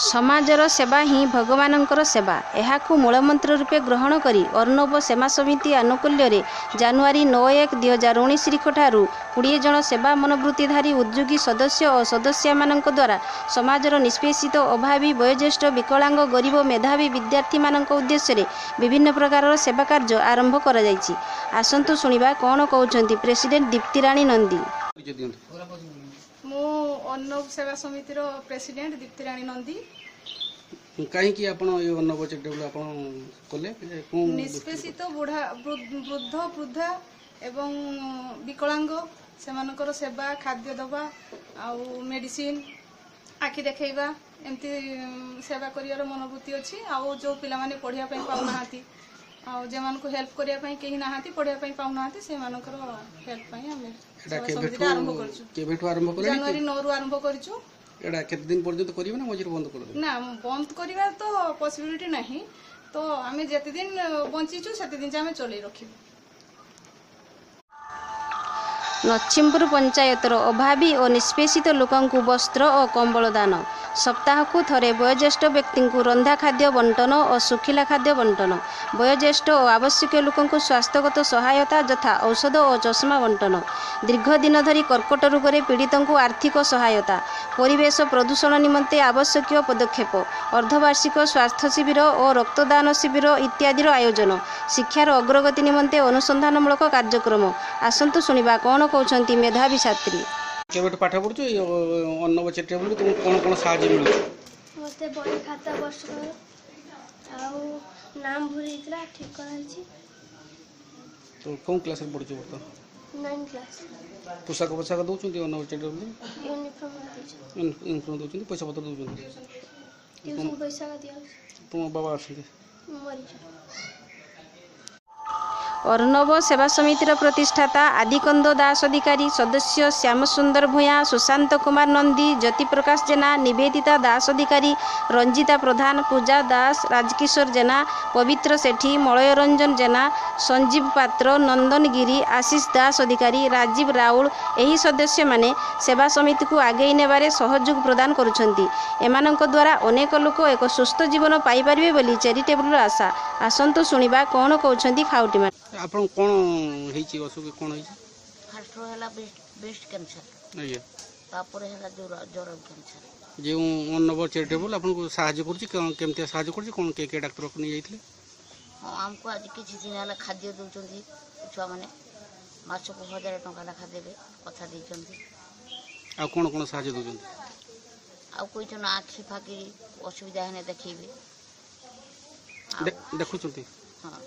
समाजर सेवा ही भगवानंकर सेवा एहाकु मूलमंत्र रूपे ग्रहण करी अर्णव सेवा समिति आनुकूल्य जानुआरी 9/1/2019 तारिखठारू 20 जन सेवा मनोवृत्तिधारी उद्योगी सदस्य और सदस्या मानक द्वारा समाजर निष्पेषित अभावी वयोज्येष्ठ विकलांग गरीब मेधावी विद्यार्थी मानक उद्देश्य विभिन्न प्रकार सेवा कार्य आरंभ करा जायछि। आसंतु सुनिबा कोन कहउछंती प्रेसिडेंट दीप्तिराणी नंदी। मो अर्णव सेवा समितिर प्रेसिडेंट दीप्तिराणी नंदी। कहीं आपण ये अर्णव चैरिटेबल आपण कोले निष्पेषित बुढ़ा वृद्ध वृद्धा एवं विकलांग सेमानकर सेवा खाद्य दबा आउ मेडिसिन आखि देखैबा एमती सेवा करियर मनोवृत्ति अछि। आउ जो पिला माने पढ़िया पई पाउ नाहाती आउ जे मान को हेल्प करिया पई केही नाहाती पढ़िया पई पाउ नाहाती से मानकर हेल्प पई हमें आरंभ करछु। केबेठु आरंभ करले जनवरी 9 रु आरंभ करछु। एडा केते दिन पर्यंत करिवे ना मझिर बंद कर ना बंद करिवा तो पॉसिबिलिटी नहीं तो आमे जति दिन बंचीछु सेति दिन आमे चलै रखिबु। नच्छिमपुर पंचायतर अभावी और निष्पेषित लोकंकु वस्त्र और कंबल दान सप्ताह को थरे वयोज्येष्ठ व्यक्ति को रंधा खाद्य बंटन और सुखिला खाद्य बंटन वयोज्येष्ठ और आवश्यक लोकंकु स्वास्थ्यगत सहायता यथा औषध और चश्मा बंटन दीर्घ दिन धरी कर्कट रोग में पीड़ित को आर्थिक सहायता परिवेश प्रदूषण निमंते आवश्यक पदक्षेप अर्धवार्षिक स्वास्थ्य शिविर और रक्तदान शिविर इत्यादि आयोजन शिक्षार अग्रगति निमंते अनुसंधानमूलक कार्यक्रम। आसंतु सुनिबा कोन कहउछंती मेधावी छात्री। केबेट पाठ पढछु अर्णव चैरिटेबल तुम कोन कोन सहायता मिलु मते बही खाता वर्ष आउ नाम भूरीतला ठीक कराइछि। तो कोन क्लास में पढछु बर्त 9 क्लास पोशाक दउछंती अर्णव चैरिटेबल यूनिफॉर्म दउछंती पैसा पत्र दउछंती ट्यूशन पैसा दिया तुम बाबा आछंती मरि अर्णव सेवा समितिर प्रतिष्ठाता आदिकंद दास अधिकारी सदस्य श्याम सुंदर भूया सुशांत कुमार नंदी ज्योति प्रकाश जेना निवेदिता दास अधिकारी रंजिता प्रधान पूजा दास राजकिशोर जेना पवित्र सेठी मलय रंजन जेना संजीव पात्र नंदन गिरी आशीष दास अधिकारी राजीव राउल एही सदस्य माने सेवा समिति को आगे नेबारे सहयोग प्रदान करुछंती। एमानंक द्वारा अनेक लोक एक सुस्थ जीवन पाई परिबे बोली चैरिटेबल आशा। आसंतु सुनिबा कोन कहउछंती खाउटी आपण कोन हेची असुख कोन हेची फर्स्ट होला ब्रेस्ट कैंसर आया तापर होला ज्वर कैंसर जे अर्णव चैरिटेबल आपन को सहायता करछि केमते सहायता करछि कोन के डॉक्टर को नै जाइथिले हमको आज किछि दिन होला खाद्य दउचंती छुआ माने मास को 1000 टका लेखा देबे कथा दैचंती आ कोन सहायता दउचंती आ कोइ जन आखि फाकी असुविधा हेने देखैबे देखुचंती। हां